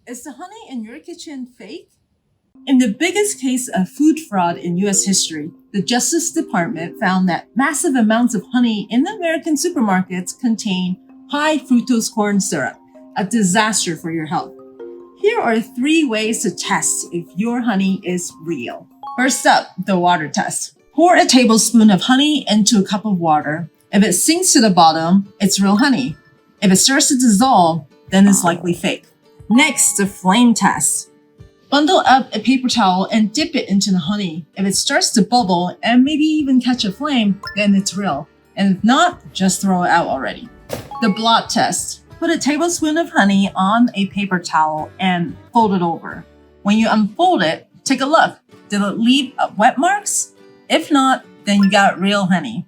Is the honey in your kitchen fake? In the biggest case of food fraud in US history, the Justice Department found that massive amounts of honey in the American supermarkets contain high fructose corn syrup, a disaster for your health. Here are three ways to test if your honey is real. First up, the water test. Pour a tablespoon of honey into a cup of water. If it sinks to the bottom, it's real honey. If it starts to dissolve, then it's likely fake. Next, the flame test. Bundle up a paper towel and dip it into the honey. If it starts to bubble and maybe even catch a flame, then it's real. And if not, just throw it out already. The blot test. Put a tablespoon of honey on a paper towel and fold it over. When you unfold it, take a look. Did it leave wet marks? If not, then you got real honey.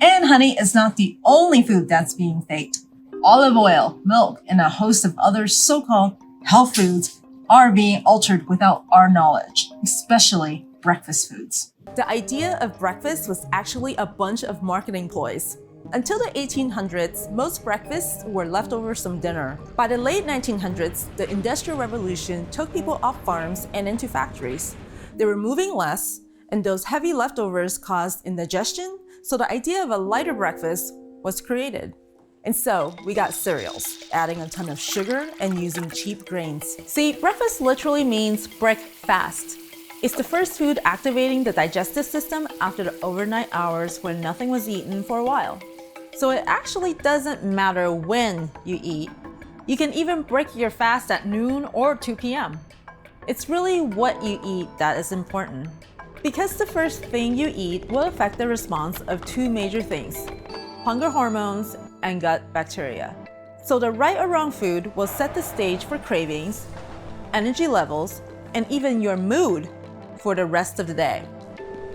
And honey is not the only food that's being faked. Olive oil, milk, and a host of other so-called health foods are being altered without our knowledge, especially breakfast foods. The idea of breakfast was actually a bunch of marketing ploys. Until the 1800s, most breakfasts were leftovers from dinner. By the late 1900s, the Industrial Revolution took people off farms and into factories. They were moving less, and those heavy leftovers caused indigestion, so the idea of a lighter breakfast was created. And so we got cereals, adding a ton of sugar and using cheap grains. See, breakfast literally means break fast. It's the first food activating the digestive system after the overnight hours when nothing was eaten for a while. So it actually doesn't matter when you eat. You can even break your fast at noon or 2 p.m. It's really what you eat that is important. Because the first thing you eat will affect the response of two major things: hunger hormones and gut bacteria. So the right or wrong food will set the stage for cravings, energy levels, and even your mood for the rest of the day.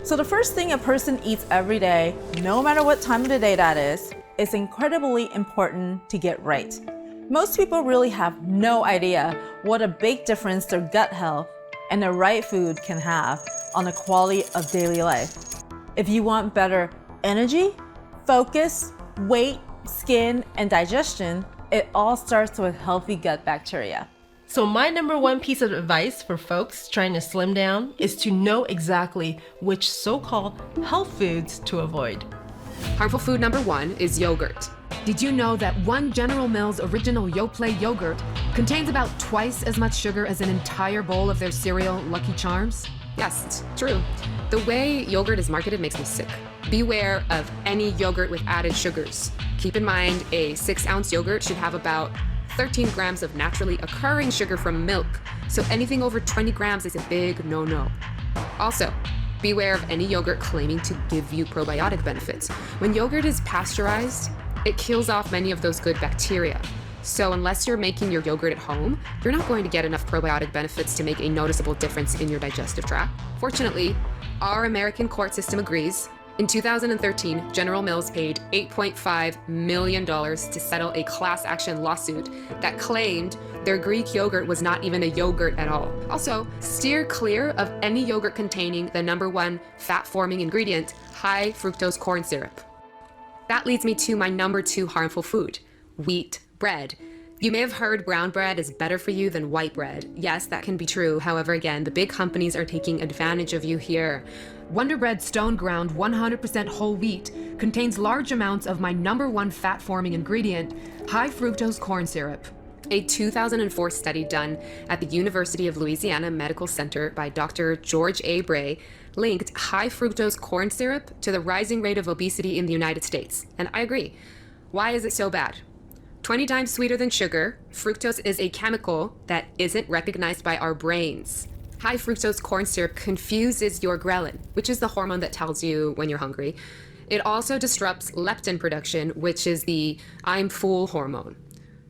So the first thing a person eats every day, no matter what time of the day that is incredibly important to get right. Most people really have no idea what a big difference their gut health and the right food can have on the quality of daily life. If you want better energy, focus, weight, skin, and digestion, it all starts with healthy gut bacteria. So my number one piece of advice for folks trying to slim down is to know exactly which so-called health foods to avoid. Harmful food number one is yogurt. Did you know that one General Mills original Yoplait yogurt contains about twice as much sugar as an entire bowl of their cereal Lucky Charms? Yes, true. The way yogurt is marketed makes me sick. Beware of any yogurt with added sugars. Keep in mind, a 6-ounce yogurt should have about 13 grams of naturally occurring sugar from milk, so anything over 20 grams is a big no-no. Also, beware of any yogurt claiming to give you probiotic benefits. When yogurt is pasteurized, it kills off many of those good bacteria. So unless you're making your yogurt at home, you're not going to get enough probiotic benefits to make a noticeable difference in your digestive tract. Fortunately, our American court system agrees. In 2013, General Mills paid $8.5 million to settle a class action lawsuit that claimed their Greek yogurt was not even a yogurt at all. Also, steer clear of any yogurt containing the number one fat-forming ingredient, high fructose corn syrup. That leads me to my number two harmful food, wheat bread. You may have heard brown bread is better for you than white bread. Yes, that can be true. However, again, the big companies are taking advantage of you here. Wonder Bread Stone Ground 100% whole wheat contains large amounts of my number one fat-forming ingredient, high fructose corn syrup. A 2004 study done at the University of Louisiana Medical Center by Dr. George A. Bray linked high fructose corn syrup to the rising rate of obesity in the United States. And I agree. Why is it so bad? 20 times sweeter than sugar, fructose is a chemical that isn't recognized by our brains. High fructose corn syrup confuses your ghrelin, which is the hormone that tells you when you're hungry. It also disrupts leptin production, which is the I'm full hormone.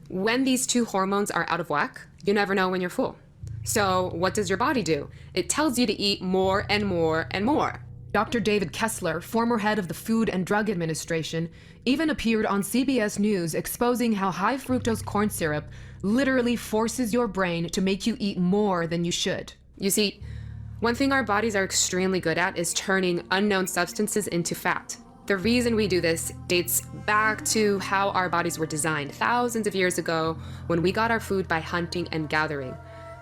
When these two hormones are out of whack, you never know when you're full. So what does your body do? It tells you to eat more and more and more. Dr. David Kessler, former head of the Food and Drug Administration, even appeared on CBS News exposing how high fructose corn syrup literally forces your brain to make you eat more than you should. You see, one thing our bodies are extremely good at is turning unknown substances into fat. The reason we do this dates back to how our bodies were designed thousands of years ago when we got our food by hunting and gathering.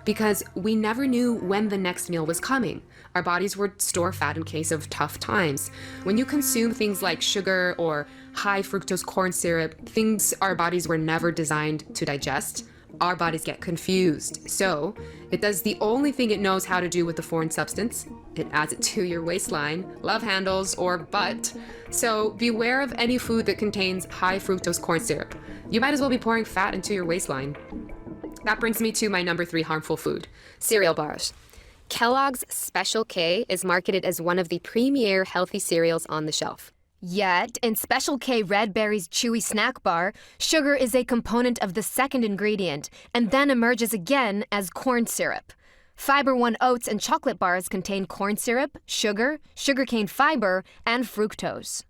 Because we never knew when the next meal was coming. Our bodies would store fat in case of tough times. When you consume things like sugar or high fructose corn syrup, things our bodies were never designed to digest, our bodies get confused. So it does the only thing it knows how to do with the foreign substance. It adds it to your waistline, love handles, or butt. So beware of any food that contains high fructose corn syrup. You might as well be pouring fat into your waistline. That brings me to my number 3 harmful food, cereal bars. Kellogg's Special K is marketed as one of the premier healthy cereals on the shelf. Yet, in Special K Red Berry's chewy snack bar, sugar is a component of the second ingredient and then emerges again as corn syrup. Fiber One oats and chocolate bars contain corn syrup, sugar, sugarcane fiber, and fructose.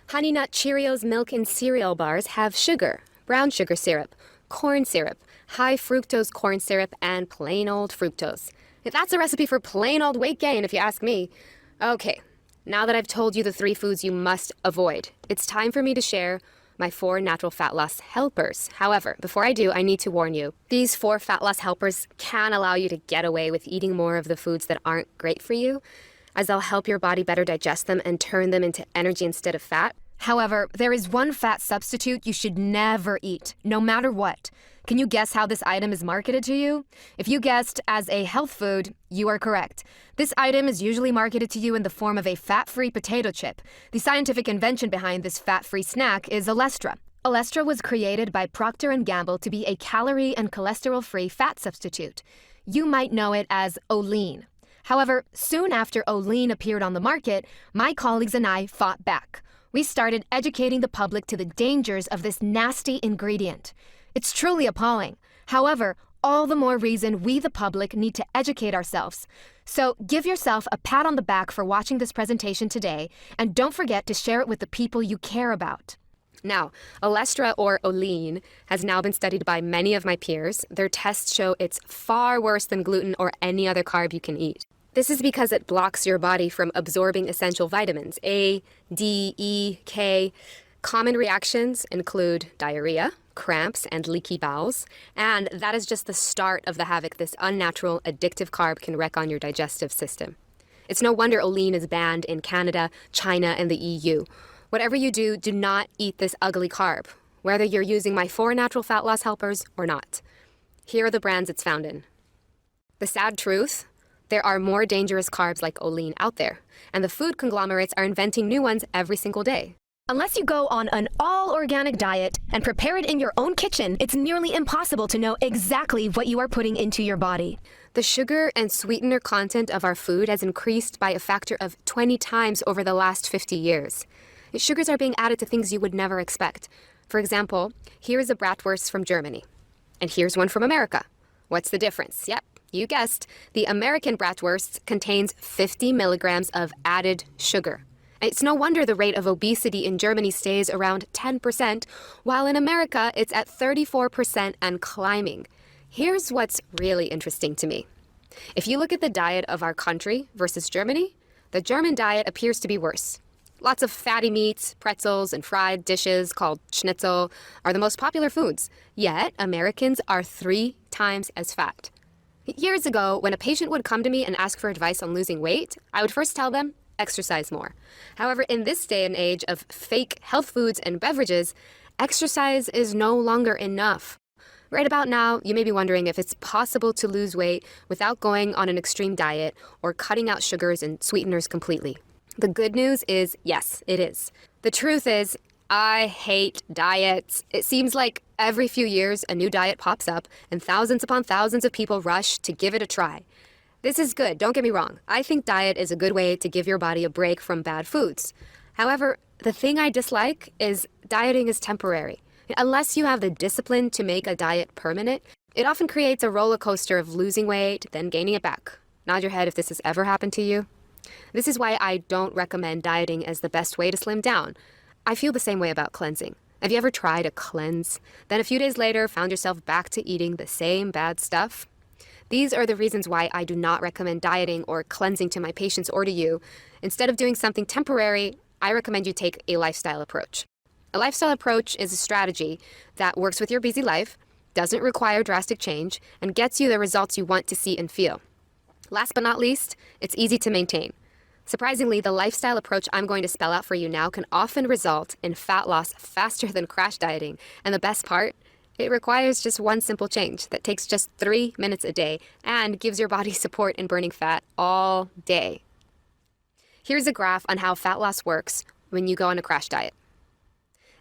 Honey Nut Cheerios milk and cereal bars have sugar, brown sugar syrup, corn syrup, high fructose corn syrup, and plain old fructose. That's a recipe for plain old weight gain, if you ask me. Okay, now that I've told you the 3 foods you must avoid, it's time for me to share my 4 natural fat loss helpers. However, before I do, I need to warn you. These 4 fat loss helpers can allow you to get away with eating more of the foods that aren't great for you, as they'll help your body better digest them and turn them into energy instead of fat. However, there is one fat substitute you should never eat, no matter what. Can you guess how this item is marketed to you? If you guessed as a health food, you are correct. This item is usually marketed to you in the form of a fat-free potato chip. The scientific invention behind this fat-free snack is Olestra. Olestra was created by Procter & Gamble to be a calorie and cholesterol-free fat substitute. You might know it as Olean. However, soon after Olean appeared on the market, my colleagues and I fought back. We started educating the public to the dangers of this nasty ingredient. It's truly appalling. However, all the more reason we, the public, need to educate ourselves. So give yourself a pat on the back for watching this presentation today, and don't forget to share it with the people you care about. Now, Olestra or Olean has now been studied by many of my peers. Their tests show it's far worse than gluten or any other carb you can eat. This is because it blocks your body from absorbing essential vitamins A, D, E, K. Common reactions include diarrhea, cramps, and leaky bowels, and that is just the start of the havoc this unnatural, addictive carb can wreak on your digestive system. It's no wonder Olean is banned in Canada, China, and the EU. Whatever you do, do not eat this ugly carb, whether you're using my 4 natural fat loss helpers or not. Here are the brands it's found in. The sad truth: there are more dangerous carbs like Olean out there, and the food conglomerates are inventing new ones every single day. Unless you go on an all-organic diet and prepare it in your own kitchen, it's nearly impossible to know exactly what you are putting into your body. The sugar and sweetener content of our food has increased by a factor of 20 times over the last 50 years. Sugars are being added to things you would never expect. For example, here is a bratwurst from Germany, and here's one from America. What's the difference? Yep, you guessed. The American bratwurst contains 50 milligrams of added sugar. It's no wonder the rate of obesity in Germany stays around 10%, while in America it's at 34% and climbing. Here's what's really interesting to me. If you look at the diet of our country versus Germany, the German diet appears to be worse. Lots of fatty meats, pretzels, and fried dishes called schnitzel are the most popular foods, yet Americans are 3 times as fat. Years ago, when a patient would come to me and ask for advice on losing weight, I would first tell them, exercise more. However, in this day and age of fake health foods and beverages, exercise is no longer enough. Right about now, you may be wondering if it's possible to lose weight without going on an extreme diet or cutting out sugars and sweeteners completely. The good news is, yes, it is. The truth is, I hate diets. It seems like every few years a new diet pops up and thousands upon thousands of people rush to give it a try. This is good, don't get me wrong. I think diet is a good way to give your body a break from bad foods. However, the thing I dislike is dieting is temporary. Unless you have the discipline to make a diet permanent, it often creates a roller coaster of losing weight, then gaining it back. Nod your head if this has ever happened to you. This is why I don't recommend dieting as the best way to slim down. I feel the same way about cleansing. Have you ever tried a cleanse, then a few days later found yourself back to eating the same bad stuff? These are the reasons why I do not recommend dieting or cleansing to my patients or to you. Instead of doing something temporary, I recommend you take a lifestyle approach. A lifestyle approach is a strategy that works with your busy life, doesn't require drastic change, and gets you the results you want to see and feel. Last but not least, it's easy to maintain. Surprisingly, the lifestyle approach I'm going to spell out for you now can often result in fat loss faster than crash dieting. And the best part, it requires just one simple change that takes just 3 minutes a day and gives your body support in burning fat all day. Here's a graph on how fat loss works when you go on a crash diet.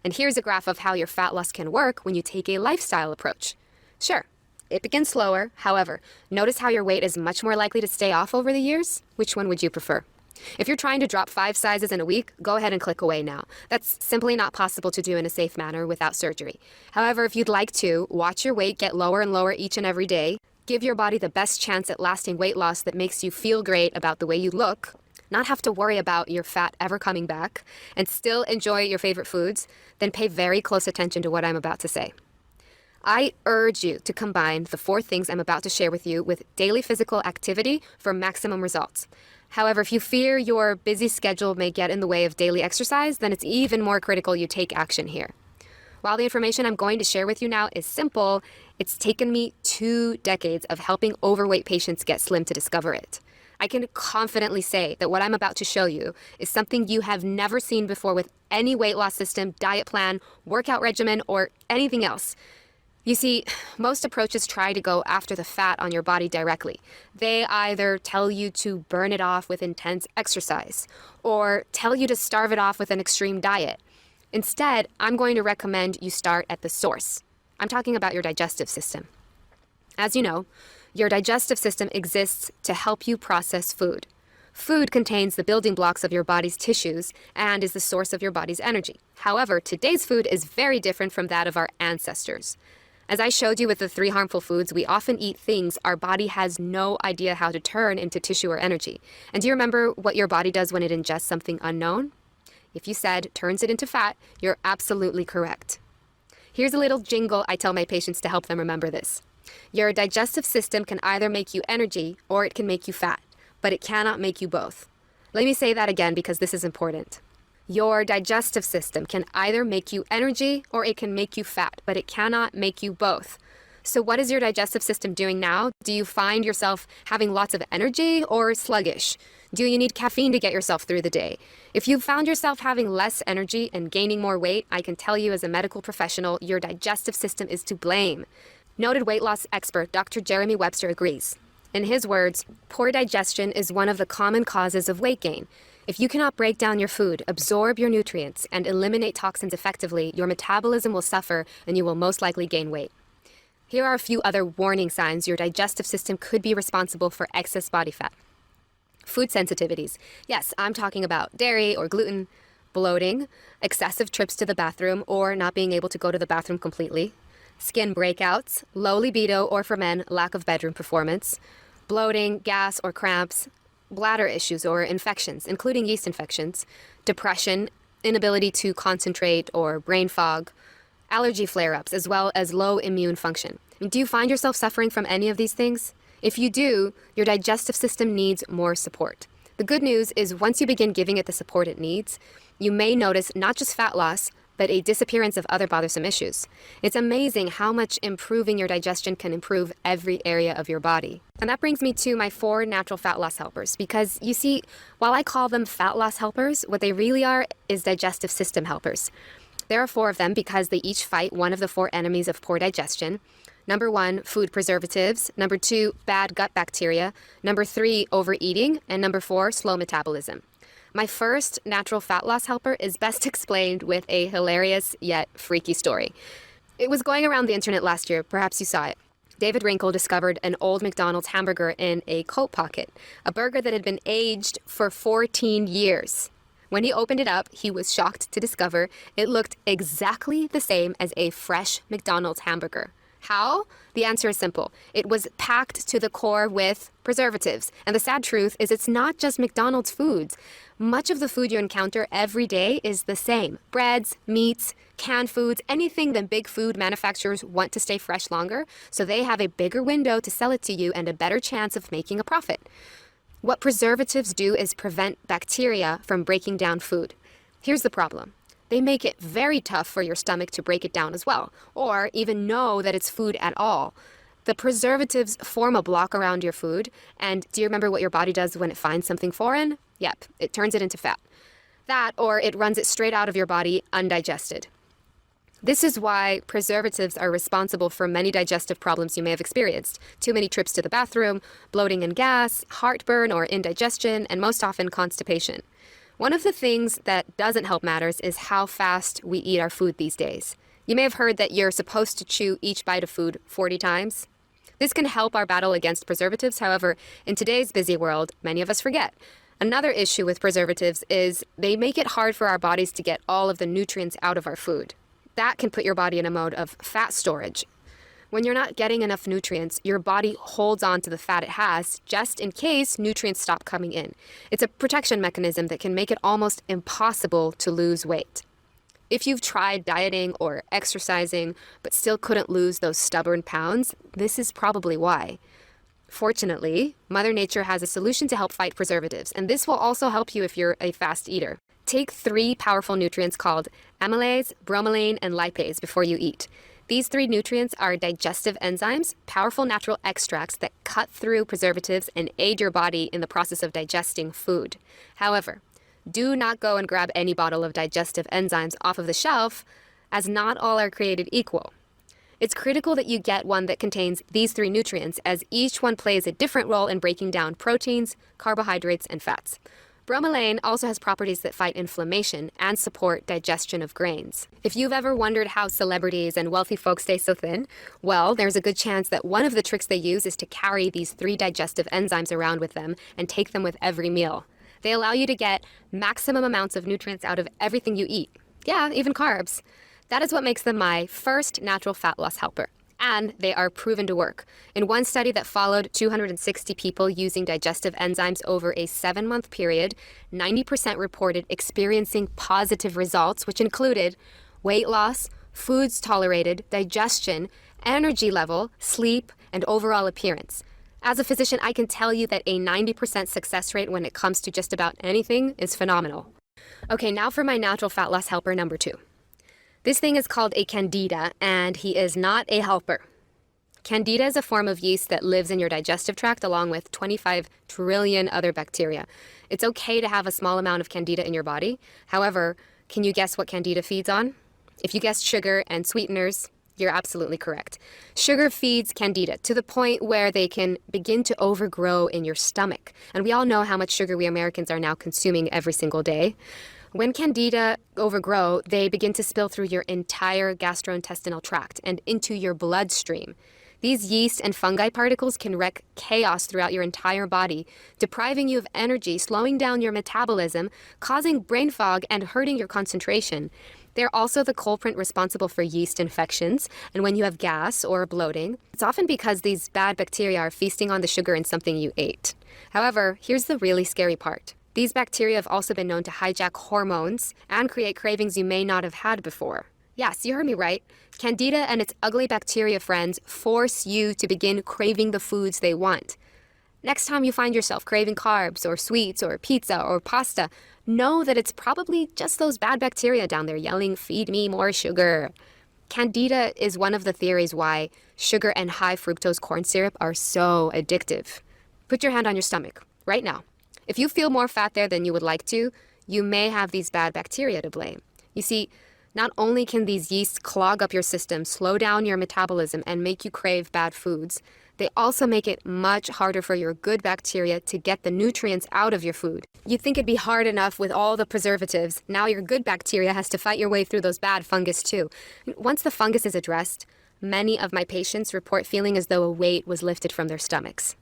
And here's a graph of how your fat loss can work when you take a lifestyle approach. Sure, it begins slower. However, notice how your weight is much more likely to stay off over the years? Which one would you prefer? If you're trying to drop 5 sizes in a week, go ahead and click away now. That's simply not possible to do in a safe manner without surgery. However, if you'd like to, watch your weight get lower and lower each and every day. Give your body the best chance at lasting weight loss that makes you feel great about the way you look, not have to worry about your fat ever coming back, and still enjoy your favorite foods, then pay very close attention to what I'm about to say. I urge you to combine the 4 things I'm about to share with you with daily physical activity for maximum results. However, if you fear your busy schedule may get in the way of daily exercise, then it's even more critical you take action here. While the information I'm going to share with you now is simple, it's taken me 2 decades of helping overweight patients get slim to discover it. I can confidently say that what I'm about to show you is something you have never seen before with any weight loss system, diet plan, workout regimen, or anything else. You see, most approaches try to go after the fat on your body directly. They either tell you to burn it off with intense exercise, or tell you to starve it off with an extreme diet. Instead, I'm going to recommend you start at the source. I'm talking about your digestive system. As you know, your digestive system exists to help you process food. Food contains the building blocks of your body's tissues and is the source of your body's energy. However, today's food is very different from that of our ancestors. As I showed you with the 3 harmful foods, we often eat things our body has no idea how to turn into tissue or energy. And do you remember what your body does when it ingests something unknown? If you said turns it into fat, you're absolutely correct. Here's a little jingle I tell my patients to help them remember this. Your digestive system can either make you energy or it can make you fat, but it cannot make you both. Let me say that again because this is important. Your digestive system can either make you energy or it can make you fat, but it cannot make you both. So what is your digestive system doing now? Do you find yourself having lots of energy or sluggish? Do you need caffeine to get yourself through the day? If you found yourself having less energy and gaining more weight, I can tell you as a medical professional, your digestive system is to blame. Noted weight loss expert Dr. Jeremy Webster agrees. In his words, poor digestion is one of the common causes of weight gain. If you cannot break down your food, absorb your nutrients, and eliminate toxins effectively, your metabolism will suffer and you will most likely gain weight. Here are a few other warning signs your digestive system could be responsible for excess body fat. Food sensitivities. Yes, I'm talking about dairy or gluten, bloating, excessive trips to the bathroom or not being able to go to the bathroom completely, skin breakouts, low libido or for men, lack of bedroom performance, bloating, gas or cramps, bladder issues or infections, including yeast infections, depression, inability to concentrate or brain fog, allergy flare-ups, as well as low immune function. Do you find yourself suffering from any of these things? If you do, your digestive system needs more support. The good news is once you begin giving it the support it needs, you may notice not just fat loss, but a disappearance of other bothersome issues. It's amazing how much improving your digestion can improve every area of your body. And that brings me to my 4 natural fat loss helpers, because you see, while I call them fat loss helpers, what they really are is digestive system helpers. There are 4 of them because they each fight one of the 4 enemies of poor digestion. Number 1, food preservatives. Number 2, bad gut bacteria. Number 3, overeating. And number 4, slow metabolism. My first natural fat loss helper is best explained with a hilarious yet freaky story. It was going around the internet last year, perhaps you saw it. David Wrinkle discovered an old McDonald's hamburger in a coat pocket, a burger that had been aged for 14 years. When he opened it up, he was shocked to discover it looked exactly the same as a fresh McDonald's hamburger. How? The answer is simple. It was packed to the core with preservatives. And the sad truth is it's not just McDonald's foods. Much of the food you encounter every day is the same. Breads, meats, canned foods, anything that big food manufacturers want to stay fresh longer, so they have a bigger window to sell it to you and a better chance of making a profit. What preservatives do is prevent bacteria from breaking down food. Here's the problem. They make it very tough for your stomach to break it down as well, or even know that it's food at all. The preservatives form a block around your food, and do you remember what your body does when it finds something foreign? Yep, it turns it into fat. That, or it runs it straight out of your body undigested. This is why preservatives are responsible for many digestive problems you may have experienced. Too many trips to the bathroom, bloating and gas, heartburn or indigestion, and most often constipation. One of the things that doesn't help matters is how fast we eat our food these days. You may have heard that you're supposed to chew each bite of food 40 times. This can help our battle against preservatives. However, in today's busy world, many of us forget. Another issue with preservatives is they make it hard for our bodies to get all of the nutrients out of our food. That can put your body in a mode of fat storage. When you're not getting enough nutrients, your body holds on to the fat it has just in case nutrients stop coming in. It's a protection mechanism that can make it almost impossible to lose weight. If you've tried dieting or exercising but still couldn't lose those stubborn pounds, this is probably why. Fortunately, Mother Nature has a solution to help fight preservatives, and this will also help you if you're a fast eater. Take 3 powerful nutrients called amylase, bromelain, and lipase before you eat. These 3 nutrients are digestive enzymes, powerful natural extracts that cut through preservatives and aid your body in the process of digesting food. However, do not go and grab any bottle of digestive enzymes off of the shelf, as not all are created equal. It's critical that you get one that contains these 3 nutrients, as each one plays a different role in breaking down proteins, carbohydrates, and fats. Bromelain also has properties that fight inflammation and support digestion of grains. If you've ever wondered how celebrities and wealthy folks stay so thin, well, there's a good chance that one of the tricks they use is to carry these 3 digestive enzymes around with them and take them with every meal. They allow you to get maximum amounts of nutrients out of everything you eat. Yeah, even carbs. That is what makes them my first natural fat loss helper. And they are proven to work. In one study that followed 260 people using digestive enzymes over a 7-month period, 90% reported experiencing positive results, which included weight loss, foods tolerated, digestion, energy level, sleep, and overall appearance. As a physician, I can tell you that a 90% success rate when it comes to just about anything is phenomenal. Okay, now for my natural fat loss helper number 2. This thing is called a candida, and he is not a helper. Candida is a form of yeast that lives in your digestive tract along with 25 trillion other bacteria. It's okay to have a small amount of candida in your body. However, can you guess what candida feeds on? If you guessed sugar and sweeteners, you're absolutely correct. Sugar feeds candida to the point where they can begin to overgrow in your stomach. And we all know how much sugar we Americans are now consuming every single day. When candida overgrow, they begin to spill through your entire gastrointestinal tract and into your bloodstream. These yeast and fungi particles can wreak chaos throughout your entire body, depriving you of energy, slowing down your metabolism, causing brain fog, and hurting your concentration. They're also the culprit responsible for yeast infections, and when you have gas or bloating, it's often because these bad bacteria are feasting on the sugar in something you ate. However, here's the really scary part. These bacteria have also been known to hijack hormones and create cravings you may not have had before. Yes, you heard me right. Candida and its ugly bacteria friends force you to begin craving the foods they want. Next time you find yourself craving carbs or sweets or pizza or pasta, know that it's probably just those bad bacteria down there yelling, "Feed me more sugar." Candida is one of the theories why sugar and high fructose corn syrup are so addictive. Put your hand on your stomach right now. If you feel more fat there than you would like to, you may have these bad bacteria to blame. You see, not only can these yeasts clog up your system, slow down your metabolism, and make you crave bad foods, they also make it much harder for your good bacteria to get the nutrients out of your food. You'd think it'd be hard enough with all the preservatives. Now your good bacteria has to fight your way through those bad fungus too. Once the fungus is addressed, many of my patients report feeling as though a weight was lifted from their stomachs.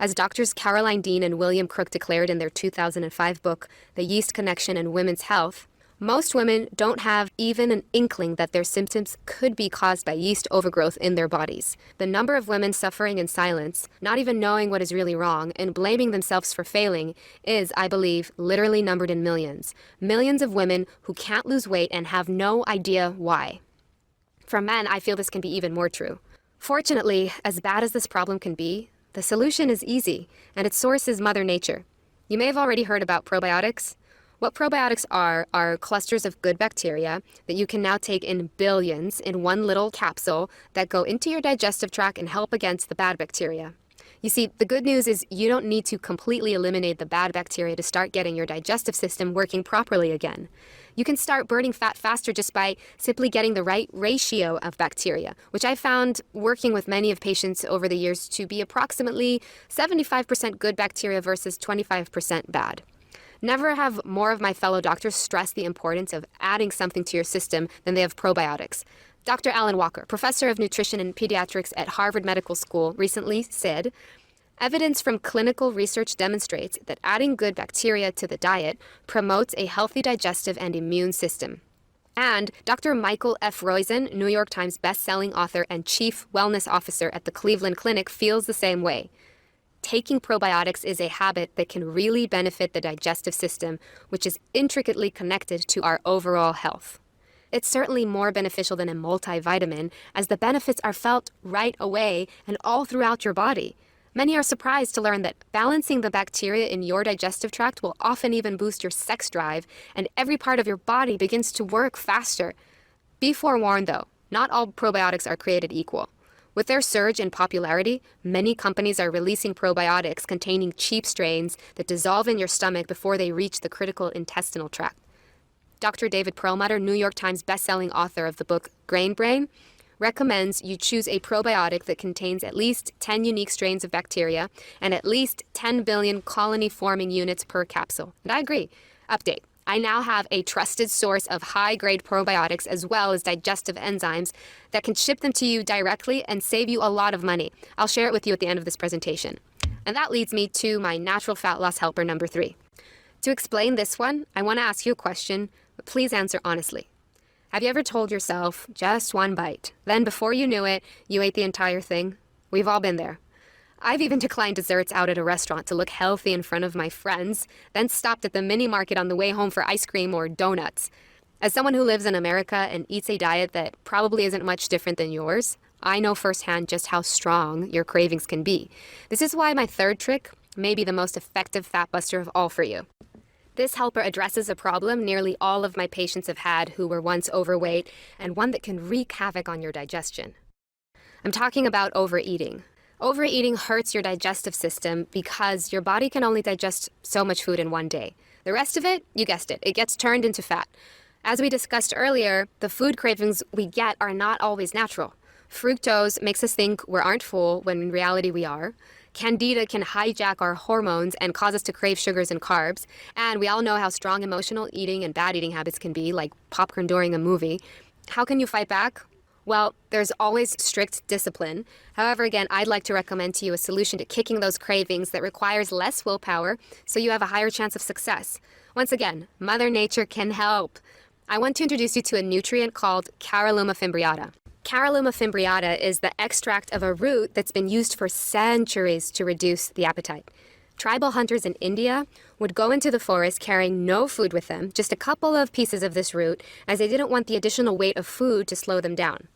As doctors Caroline Dean and William Crook declared in their 2005 book, The Yeast Connection in Women's Health, most women don't have even an inkling that their symptoms could be caused by yeast overgrowth in their bodies. The number of women suffering in silence, not even knowing what is really wrong, and blaming themselves for failing is, I believe, literally numbered in millions. Millions of women who can't lose weight and have no idea why. For men, I feel this can be even more true. Fortunately, as bad as this problem can be, the solution is easy, and its source is Mother Nature. You may have already heard about probiotics. What probiotics are clusters of good bacteria that you can now take in billions in one little capsule that go into your digestive tract and help against the bad bacteria. You see, the good news is you don't need to completely eliminate the bad bacteria to start getting your digestive system working properly again. You can start burning fat faster just by simply getting the right ratio of bacteria, which I found working with many of patients over the years to be approximately 75% good bacteria versus 25% bad. Never have more of my fellow doctors stress the importance of adding something to your system than they have probiotics. Dr. Alan Walker, professor of nutrition and pediatrics at Harvard Medical School, recently said, "Evidence from clinical research demonstrates that adding good bacteria to the diet promotes a healthy digestive and immune system." And Dr. Michael F. Roizen, New York Times bestselling author and chief wellness officer at the Cleveland Clinic, feels the same way. Taking probiotics is a habit that can really benefit the digestive system, which is intricately connected to our overall health. It's certainly more beneficial than a multivitamin, as the benefits are felt right away and all throughout your body. Many are surprised to learn that balancing the bacteria in your digestive tract will often even boost your sex drive, and every part of your body begins to work faster. Be forewarned though, not all probiotics are created equal. With their surge in popularity, many companies are releasing probiotics containing cheap strains that dissolve in your stomach before they reach the critical intestinal tract. Dr. David Perlmutter, New York Times bestselling author of the book Grain Brain, recommends you choose a probiotic that contains at least 10 unique strains of bacteria and at least 10 billion colony-forming units per capsule. And I agree. Update. I now have a trusted source of high-grade probiotics as well as digestive enzymes that can ship them to you directly and save you a lot of money. I'll share it with you at the end of this presentation. And that leads me to my natural fat loss helper number 3. To explain this one, I want to ask you a question, but please answer honestly. Have you ever told yourself, just one bite, then before you knew it, you ate the entire thing? We've all been there. I've even declined desserts out at a restaurant to look healthy in front of my friends, then stopped at the mini market on the way home for ice cream or donuts. As someone who lives in America and eats a diet that probably isn't much different than yours, I know firsthand just how strong your cravings can be. This is why my third trick may be the most effective fat buster of all for you. This helper addresses a problem nearly all of my patients have had who were once overweight, and one that can wreak havoc on your digestion. I'm talking about overeating. Overeating hurts your digestive system because your body can only digest so much food in one day. The rest of it, you guessed it, it gets turned into fat. As we discussed earlier, the food cravings we get are not always natural. Fructose makes us think we aren't full when in reality we are. Candida can hijack our hormones and cause us to crave sugars and carbs. And we all know how strong emotional eating and bad eating habits can be, like popcorn during a movie. How can you fight back? Well, there's always strict discipline. However, again, I'd like to recommend to you a solution to kicking those cravings that requires less willpower so you have a higher chance of success. Once again, Mother Nature can help. I want to introduce you to a nutrient called Caralluma fimbriata. Caralluma fimbriata is the extract of a root that's been used for centuries to reduce the appetite. Tribal hunters in India would go into the forest carrying no food with them, just a couple of pieces of this root, as they didn't want the additional weight of food to slow them down.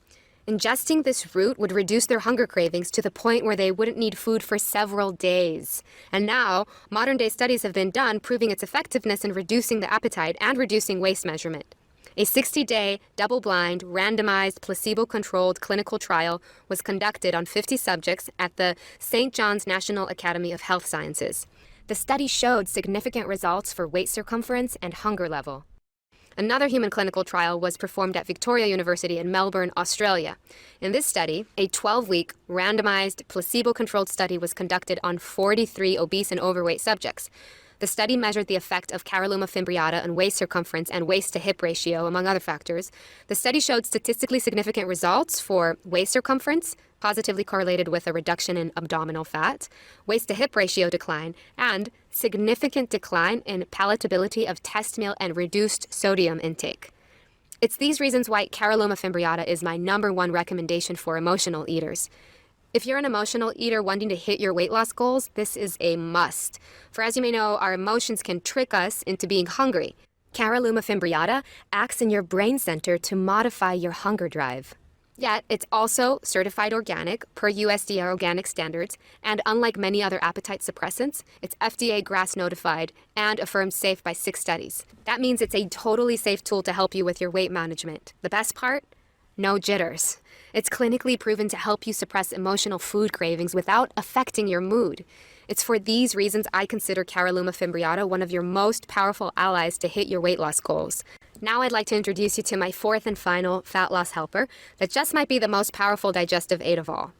Ingesting this root would reduce their hunger cravings to the point where they wouldn't need food for several days. And now, modern-day studies have been done proving its effectiveness in reducing the appetite and reducing waist measurement. A 60-day, double-blind, randomized, placebo-controlled clinical trial was conducted on 50 subjects at the St. John's National Academy of Health Sciences. The study showed significant results for waist circumference and hunger level. Another human clinical trial was performed at Victoria University in Melbourne, Australia. In this study, a 12-week, randomized, placebo-controlled study was conducted on 43 obese and overweight subjects. The study measured the effect of Caralluma fimbriata on waist circumference and waist-to-hip ratio, among other factors. The study showed statistically significant results for waist circumference, positively correlated with a reduction in abdominal fat, waist-to-hip ratio decline, and significant decline in palatability of test meal and reduced sodium intake. It's these reasons why Caralluma fimbriata is my #1 recommendation for emotional eaters. If you're an emotional eater wanting to hit your weight loss goals, this is a must. For as you may know, our emotions can trick us into being hungry. Caralluma fimbriata acts in your brain center to modify your hunger drive. Yet, it's also certified organic per USDA organic standards, and unlike many other appetite suppressants, it's FDA GRAS notified and affirmed safe by 6 studies. That means it's a totally safe tool to help you with your weight management. The best part? No jitters. It's clinically proven to help you suppress emotional food cravings without affecting your mood. It's for these reasons I consider Caralluma fimbriata one of your most powerful allies to hit your weight loss goals. Now I'd like to introduce you to my fourth and final fat loss helper that just might be the most powerful digestive aid of all.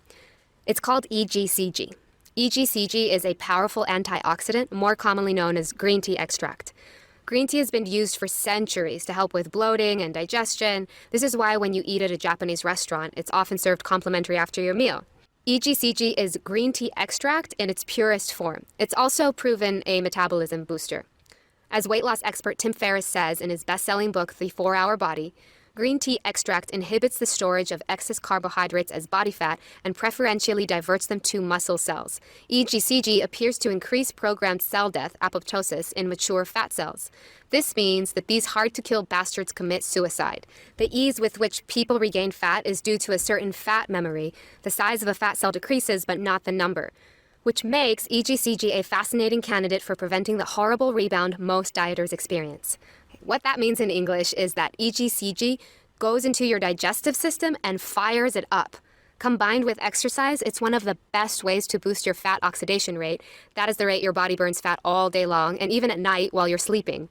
It's called EGCG. EGCG is a powerful antioxidant, more commonly known as green tea extract. Green tea has been used for centuries to help with bloating and digestion. This is why when you eat at a Japanese restaurant, it's often served complimentary after your meal. EGCG is green tea extract in its purest form. It's also proven a metabolism booster. As weight loss expert Tim Ferriss says in his best-selling book, The 4-Hour Body, green tea extract inhibits the storage of excess carbohydrates as body fat and preferentially diverts them to muscle cells. EGCG appears to increase programmed cell death, apoptosis, in mature fat cells. This means that these hard-to-kill bastards commit suicide. The ease with which people regain fat is due to a certain fat memory. The size of a fat cell decreases, but not the number, which makes EGCG a fascinating candidate for preventing the horrible rebound most dieters experience. What that means in English is that EGCG goes into your digestive system and fires it up. Combined with exercise, it's one of the best ways to boost your fat oxidation rate. That is the rate your body burns fat all day long and even at night while you're sleeping.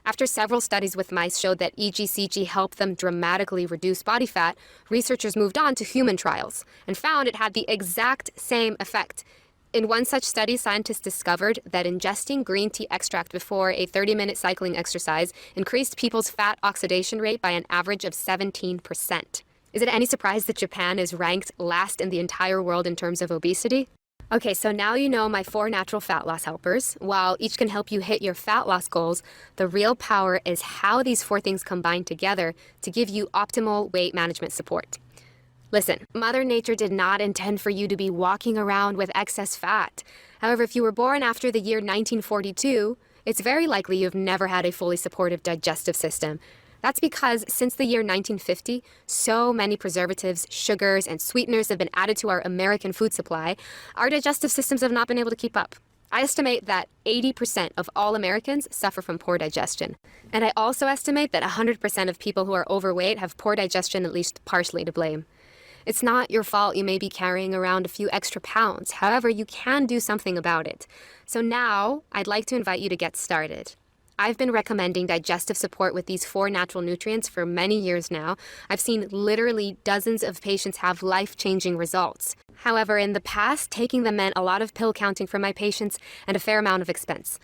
After several studies with mice showed that EGCG helped them dramatically reduce body fat, researchers moved on to human trials and found it had the exact same effect. In one such study, scientists discovered that ingesting green tea extract before a 30-minute cycling exercise increased people's fat oxidation rate by an average of 17%. Is it any surprise that Japan is ranked last in the entire world in terms of obesity? Okay, so now you know my 4 natural fat loss helpers. While each can help you hit your fat loss goals, the real power is how these 4 things combine together to give you optimal weight management support. Listen, Mother Nature did not intend for you to be walking around with excess fat. However, if you were born after the year 1942, it's very likely you've never had a fully supportive digestive system. That's because since the year 1950, so many preservatives, sugars, and sweeteners have been added to our American food supply, our digestive systems have not been able to keep up. I estimate that 80% of all Americans suffer from poor digestion. And I also estimate that 100% of people who are overweight have poor digestion at least partially to blame. It's not your fault you may be carrying around a few extra pounds. However, you can do something about it. So now, I'd like to invite you to get started. I've been recommending digestive support with these 4 natural nutrients for many years now. I've seen literally dozens of patients have life-changing results. However, in the past, taking them meant a lot of pill counting for my patients and a fair amount of expense.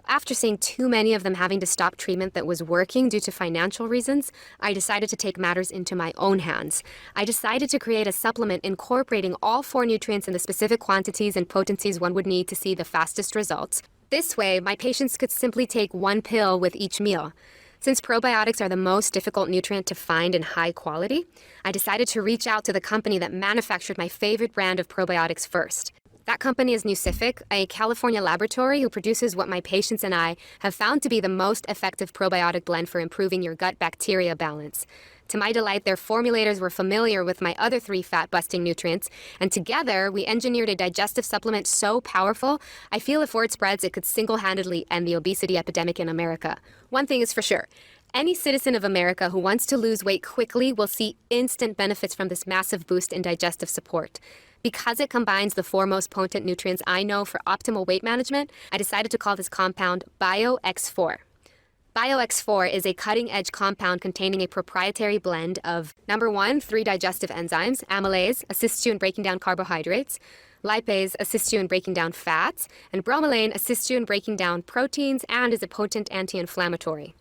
After seeing too many of them having to stop treatment that was working due to financial reasons, I decided to take matters into my own hands. I decided to create a supplement incorporating all 4 nutrients in the specific quantities and potencies one would need to see the fastest results. This way, my patients could simply take 1 pill with each meal. Since probiotics are the most difficult nutrient to find in high quality, I decided to reach out to the company that manufactured my favorite brand of probiotics first. That company is Nucific, a California laboratory who produces what my patients and I have found to be the most effective probiotic blend for improving your gut bacteria balance. To my delight, their formulators were familiar with my other 3 fat-busting nutrients, and together we engineered a digestive supplement so powerful, I feel if word spreads, it could single-handedly end the obesity epidemic in America. One thing is for sure. Any citizen of America who wants to lose weight quickly will see instant benefits from this massive boost in digestive support. Because it combines the 4 most potent nutrients I know for optimal weight management, I decided to call this compound BioX4. BioX4 is a cutting-edge compound containing a proprietary blend of, number 1, 3 digestive enzymes. Amylase assists you in breaking down carbohydrates, lipase assists you in breaking down fats, and bromelain assists you in breaking down proteins and is a potent anti-inflammatory.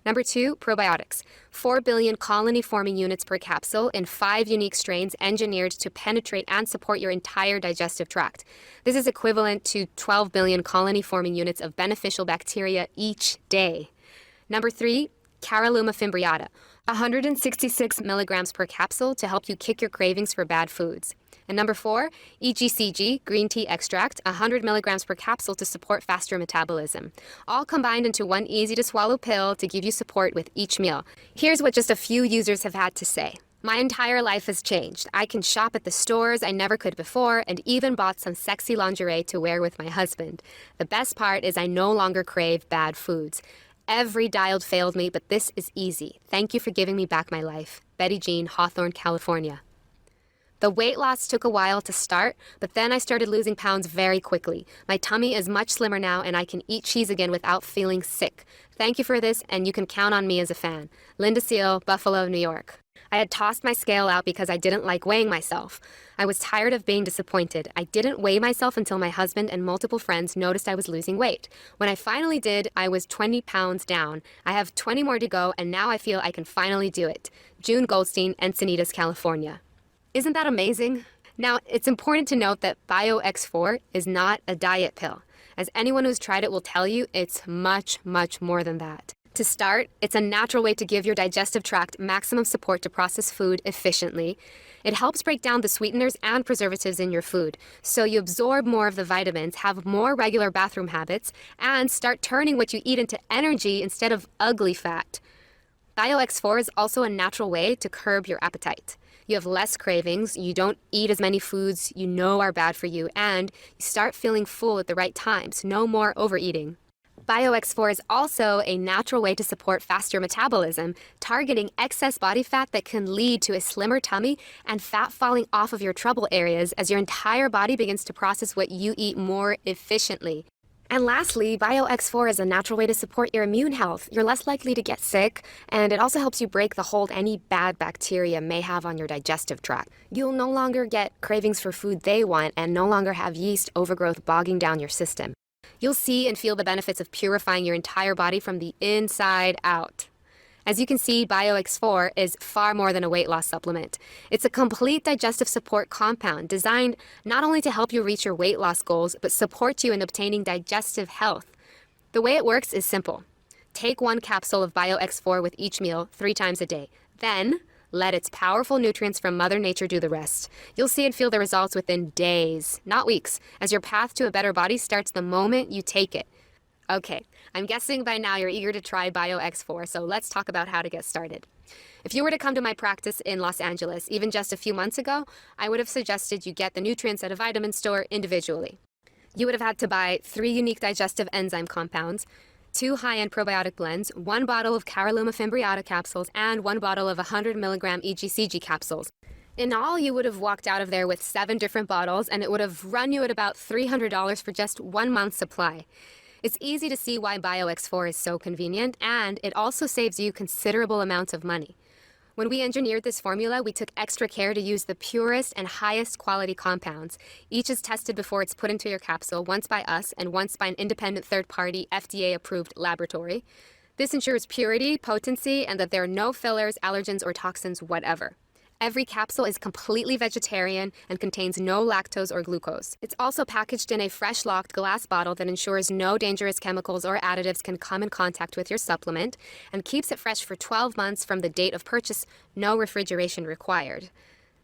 Number 2, probiotics. 4 billion colony-forming units per capsule in 5 unique strains engineered to penetrate and support your entire digestive tract. This is equivalent to 12 billion colony-forming units of beneficial bacteria each day. Number 3, Caralluma fimbriata. 166 milligrams per capsule to help you kick your cravings for bad foods. And number 4, EGCG, green tea extract, 100 milligrams per capsule to support faster metabolism. All combined into one easy-to-swallow pill to give you support with each meal. Here's what just a few users have had to say. My entire life has changed. I can shop at the stores I never could before, and even bought some sexy lingerie to wear with my husband. The best part is I no longer crave bad foods. Every diet failed me, but this is easy. Thank you for giving me back my life. Betty Jean, Hawthorne, California. The weight loss took a while to start, but then I started losing pounds very quickly. My tummy is much slimmer now, and I can eat cheese again without feeling sick. Thank you for this, and you can count on me as a fan. Linda Seal, Buffalo, New York. I had tossed my scale out because I didn't like weighing myself. I was tired of being disappointed. I didn't weigh myself until my husband and multiple friends noticed I was losing weight. When I finally did, I was 20 pounds down. I have 20 more to go, and now I feel I can finally do it. June Goldstein, Encinitas, California. Isn't that amazing? Now, it's important to note that BioX4 is not a diet pill. As anyone who's tried it will tell you, it's much, much more than that. To start, it's a natural way to give your digestive tract maximum support to process food efficiently. It helps break down the sweeteners and preservatives in your food, so you absorb more of the vitamins, have more regular bathroom habits, and start turning what you eat into energy instead of ugly fat. BioX4 is also a natural way to curb your appetite. You have less cravings, you don't eat as many foods you know are bad for you, and you start feeling full at the right times. No more overeating. BioX4 is also a natural way to support faster metabolism, targeting excess body fat that can lead to a slimmer tummy and fat falling off of your trouble areas as your entire body begins to process what you eat more efficiently. And lastly, BioX4 is a natural way to support your immune health. You're less likely to get sick, and it also helps you break the hold any bad bacteria may have on your digestive tract. You'll no longer get cravings for food they want and no longer have yeast overgrowth bogging down your system. You'll see and feel the benefits of purifying your entire body from the inside out. As you can see, BioX4 is far more than a weight loss supplement. It's a complete digestive support compound designed not only to help you reach your weight loss goals, but support you in obtaining digestive health. The way it works is simple. Take 1 capsule of BioX4 with each meal 3 times a day. Then, let its powerful nutrients from Mother Nature do the rest. You'll see and feel the results within days, not weeks, as your path to a better body starts the moment you take it. Okay, I'm guessing by now you're eager to try BioX4, so let's talk about how to get started. If you were to come to my practice in Los Angeles, even just a few months ago, I would have suggested you get the nutrients at a vitamin store individually. You would have had to buy 3 unique digestive enzyme compounds, 2 high-end probiotic blends, 1 bottle of Caralluma fimbriata capsules, and 1 bottle of 100 milligram EGCG capsules. In all, you would have walked out of there with 7 different bottles, and it would have run you at about $300 for just 1 month's supply. It's easy to see why BioX4 is so convenient, and it also saves you considerable amounts of money. When we engineered this formula, we took extra care to use the purest and highest quality compounds. Each is tested before it's put into your capsule, once by us and once by an independent third-party FDA-approved laboratory. This ensures purity, potency, and that there are no fillers, allergens, or toxins whatever. Every capsule is completely vegetarian and contains no lactose or glucose. It's also packaged in a fresh locked glass bottle that ensures no dangerous chemicals or additives can come in contact with your supplement and keeps it fresh for 12 months from the date of purchase, no refrigeration required.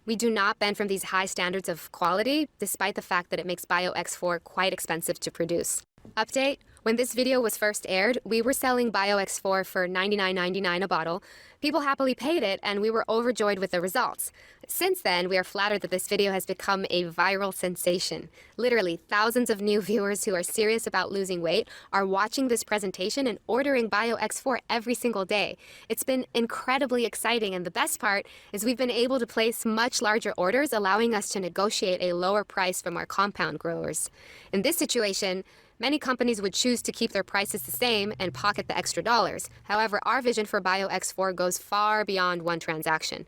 We do not bend from these high standards of quality, despite the fact that it makes BioX4 quite expensive to produce. Update: when this video was first aired, we were selling BioX4 for $99.99 a bottle. People happily paid it, and we were overjoyed with the results. Since then, we are flattered that this video has become a viral sensation. Literally, thousands of new viewers who are serious about losing weight are watching this presentation and ordering BioX4 every single day. It's been incredibly exciting, and the best part is we've been able to place much larger orders, allowing us to negotiate a lower price from our compound growers. In this situation, many companies would choose to keep their prices the same and pocket the extra dollars. However, our vision for BioX4 goes far beyond one transaction.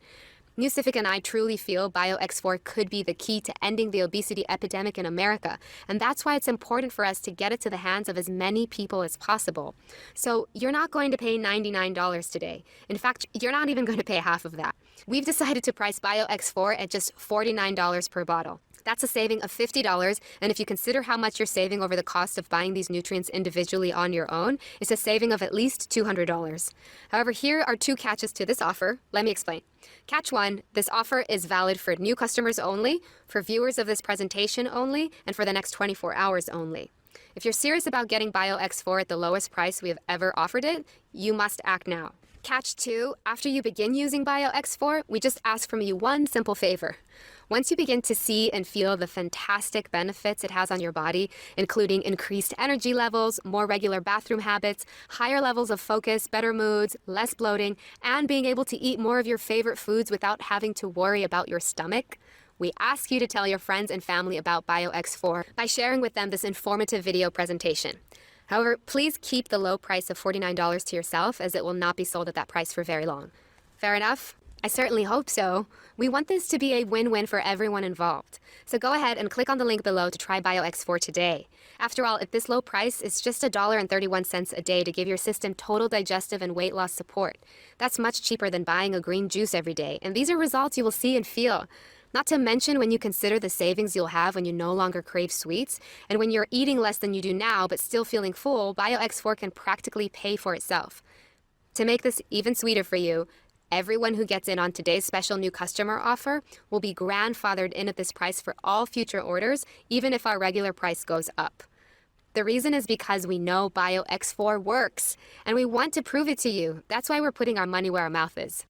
Newcific and I truly feel BioX4 could be the key to ending the obesity epidemic in America, and that's why it's important for us to get it to the hands of as many people as possible. So you're not going to pay $99 today. In fact, you're not even going to pay half of that. We've decided to price BioX4 at just $49 per bottle. That's a saving of $50, and if you consider how much you're saving over the cost of buying these nutrients individually on your own, it's a saving of at least $200. However, here are 2 catches to this offer. Let me explain. Catch 1, this offer is valid for new customers only, for viewers of this presentation only, and for the next 24 hours only. If you're serious about getting BioX4 at the lowest price we have ever offered it, you must act now. Catch 2, after you begin using BioX4, we just ask from you one simple favor. Once you begin to see and feel the fantastic benefits it has on your body, including increased energy levels, more regular bathroom habits, higher levels of focus, better moods, less bloating, and being able to eat more of your favorite foods without having to worry about your stomach, we ask you to tell your friends and family about BioX4 by sharing with them this informative video presentation. However, please keep the low price of $49 to yourself, as it will not be sold at that price for very long. Fair enough? I certainly hope so. We want this to be a win-win for everyone involved. So go ahead and click on the link below to try BioX4 today. After all, at this low price, it's just $1.31 a day to give your system total digestive and weight loss support. That's much cheaper than buying a green juice every day, and these are results you will see and feel. Not to mention when you consider the savings you'll have when you no longer crave sweets, and when you're eating less than you do now but still feeling full, BioX4 can practically pay for itself. To make this even sweeter for you, everyone who gets in on today's special new customer offer will be grandfathered in at this price for all future orders, even if our regular price goes up. The reason is because we know BioX4 works, and we want to prove it to you. That's why we're putting our money where our mouth is.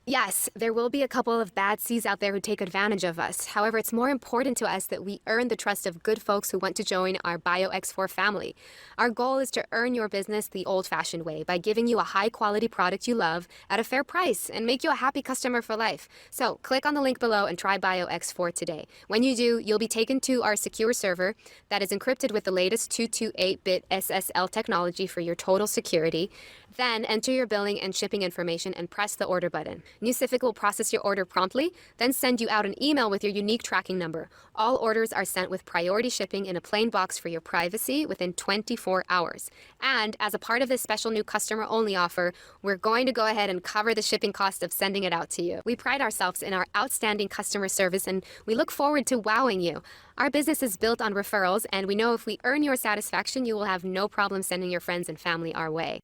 Yes, there will be a couple of bad seeds out there who take advantage of us. However, it's more important to us that we earn the trust of good folks who want to join our BioX4 family. Our goal is to earn your business the old-fashioned way by giving you a high-quality product you love at a fair price and make you a happy customer for life. So click on the link below and try BioX4 today. When you do, you'll be taken to our secure server that is encrypted with the latest 228-bit SSL technology for your total security. Then enter your billing and shipping information and press the order button. Nucific will process your order promptly, then send you out an email with your unique tracking number. All orders are sent with priority shipping in a plain box for your privacy within 24 hours. And as a part of this special new customer-only offer, we're going to go ahead and cover the shipping cost of sending it out to you. We pride ourselves in our outstanding customer service, and we look forward to wowing you. Our business is built on referrals, and we know if we earn your satisfaction, you will have no problem sending your friends and family our way.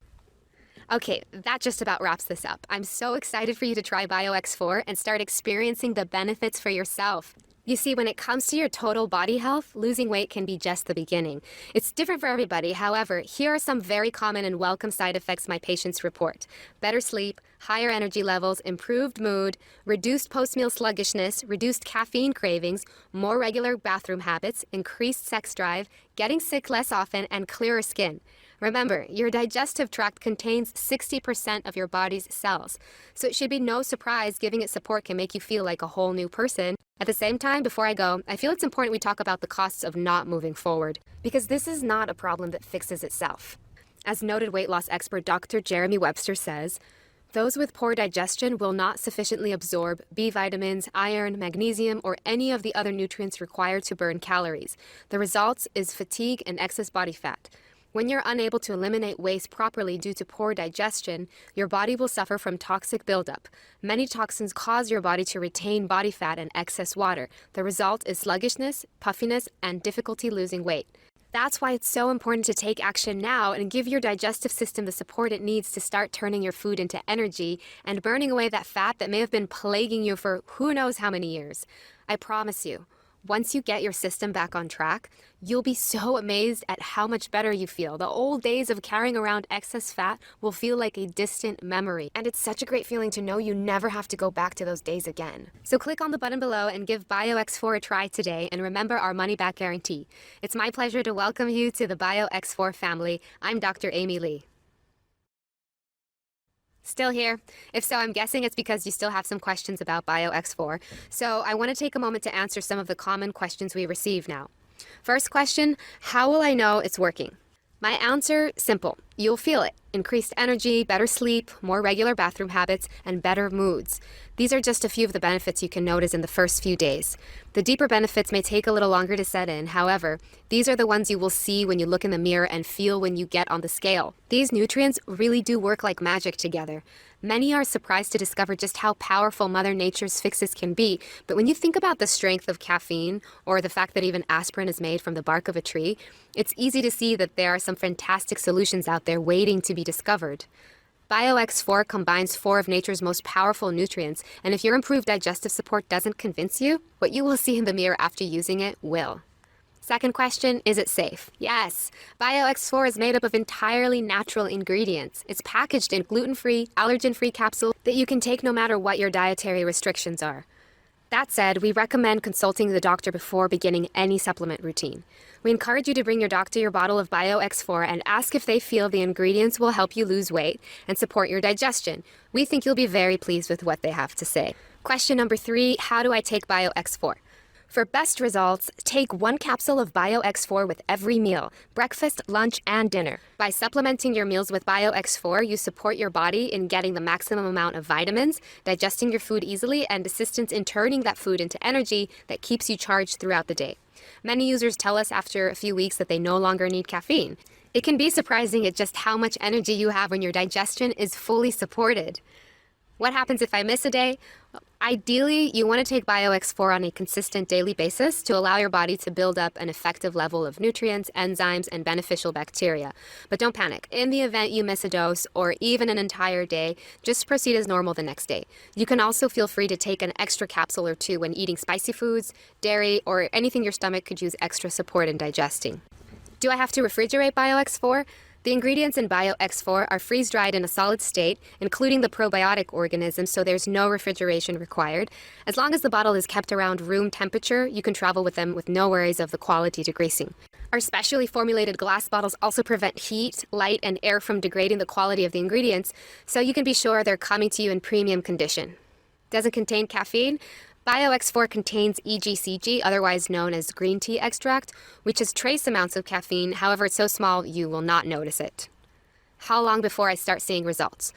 Okay, that just about wraps this up. I'm so excited for you to try BioX4 and start experiencing the benefits for yourself. You see, when it comes to your total body health, losing weight can be just the beginning. It's different for everybody. However, here are some very common and welcome side effects my patients report. Better sleep, higher energy levels, improved mood, reduced post-meal sluggishness, reduced caffeine cravings, more regular bathroom habits, increased sex drive, getting sick less often, and clearer skin. Remember, your digestive tract contains 60% of your body's cells, so it should be no surprise giving it support can make you feel like a whole new person. At the same time, before I go, I feel it's important we talk about the costs of not moving forward, because this is not a problem that fixes itself. As noted weight loss expert Dr. Jeremy Webster says, those with poor digestion will not sufficiently absorb B vitamins, iron, magnesium, or any of the other nutrients required to burn calories. The result is fatigue and excess body fat. When you're unable to eliminate waste properly due to poor digestion, your body will suffer from toxic buildup. Many toxins cause your body to retain body fat and excess water. The result is sluggishness, puffiness, and difficulty losing weight. That's why it's so important to take action now and give your digestive system the support it needs to start turning your food into energy and burning away that fat that may have been plaguing you for who knows how many years. I promise you, once you get your system back on track, you'll be so amazed at how much better you feel. The old days of carrying around excess fat will feel like a distant memory. And it's such a great feeling to know you never have to go back to those days again. So click on the button below and give BioX4 a try today, and remember our money-back guarantee. It's my pleasure to welcome you to the BioX4 family. I'm Dr. Amy Lee. Still here? If so, I'm guessing it's because you still have some questions about BioX4. So I want to take a moment to answer some of the common questions we receive now. First question, how will I know it's working? My answer, simple. You'll feel it. Increased energy, better sleep, more regular bathroom habits, and better moods. These are just a few of the benefits you can notice in the first few days. The deeper benefits may take a little longer to set in. However, these are the ones you will see when you look in the mirror and feel when you get on the scale. These nutrients really do work like magic together. Many are surprised to discover just how powerful Mother Nature's fixes can be, but when you think about the strength of caffeine, or the fact that even aspirin is made from the bark of a tree, it's easy to see that there are some fantastic solutions out there waiting to be discovered. BioX4 combines 4 of nature's most powerful nutrients, and if your improved digestive support doesn't convince you, what you will see in the mirror after using it will. Second question, is it safe? Yes. BioX4 is made up of entirely natural ingredients. It's packaged in gluten-free, allergen-free capsules that you can take no matter what your dietary restrictions are. That said, we recommend consulting the doctor before beginning any supplement routine. We encourage you to bring your doctor your bottle of BioX4 and ask if they feel the ingredients will help you lose weight and support your digestion. We think you'll be very pleased with what they have to say. Question number 3, how do I take BioX4? For best results, take 1 capsule of BioX4 with every meal, breakfast, lunch, and dinner. By supplementing your meals with BioX4, you support your body in getting the maximum amount of vitamins, digesting your food easily, and assistance in turning that food into energy that keeps you charged throughout the day. Many users tell us after a few weeks that they no longer need caffeine. It can be surprising at just how much energy you have when your digestion is fully supported. What happens if I miss a day? Ideally, you want to take BioX4 on a consistent daily basis to allow your body to build up an effective level of nutrients, enzymes, and beneficial bacteria. But don't panic. In the event you miss a dose or even an entire day, just proceed as normal the next day. You can also feel free to take an extra capsule or 2 when eating spicy foods, dairy, or anything your stomach could use extra support in digesting. Do I have to refrigerate BioX4? The ingredients in BioX4 are freeze-dried in a solid state, including the probiotic organisms, so there's no refrigeration required. As long as the bottle is kept around room temperature, you can travel with them with no worries of the quality degreasing. Our specially formulated glass bottles also prevent heat, light, and air from degrading the quality of the ingredients, so you can be sure they're coming to you in premium condition. Doesn't contain caffeine? BioX4 contains EGCG, otherwise known as green tea extract, which has trace amounts of caffeine. However, it's so small you will not notice it. How long before I start seeing results?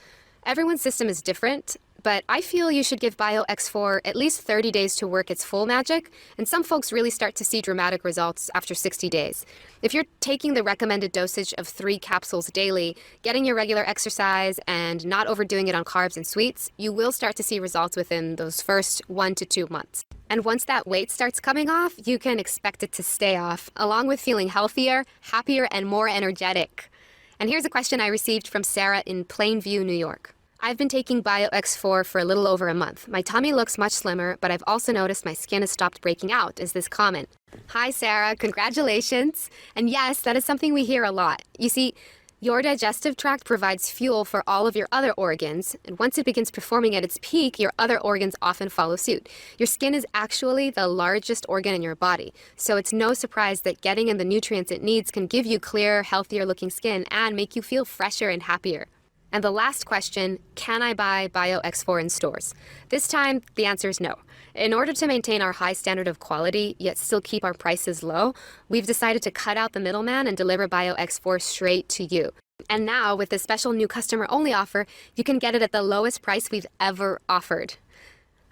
Everyone's system is different, but I feel you should give BioX4 at least 30 days to work its full magic, and some folks really start to see dramatic results after 60 days. If you're taking the recommended dosage of 3 capsules daily, getting your regular exercise, and not overdoing it on carbs and sweets, you will start to see results within those first 1 to 2 months. And once that weight starts coming off, you can expect it to stay off, along with feeling healthier, happier, and more energetic. And here's a question I received from Sarah in Plainview, New York. I've been taking BioX4 for a little over a month. My tummy looks much slimmer, but I've also noticed my skin has stopped breaking out, is this comment. Hi, Sarah. Congratulations. And yes, that is something we hear a lot. You see, your digestive tract provides fuel for all of your other organs, and once it begins performing at its peak, your other organs often follow suit. Your skin is actually the largest organ in your body, so it's no surprise that getting in the nutrients it needs can give you clearer, healthier looking skin and make you feel fresher and happier. And the last question, can I buy BioX4 in stores? This time, the answer is no. In order to maintain our high standard of quality, yet still keep our prices low, we've decided to cut out the middleman and deliver BioX4 straight to you. And now, with this special new customer-only offer, you can get it at the lowest price we've ever offered.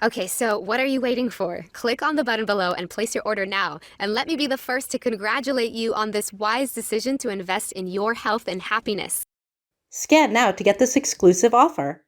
Okay, so what are you waiting for? Click on the button below and place your order now. And let me be the first to congratulate you on this wise decision to invest in your health and happiness. Scan now to get this exclusive offer.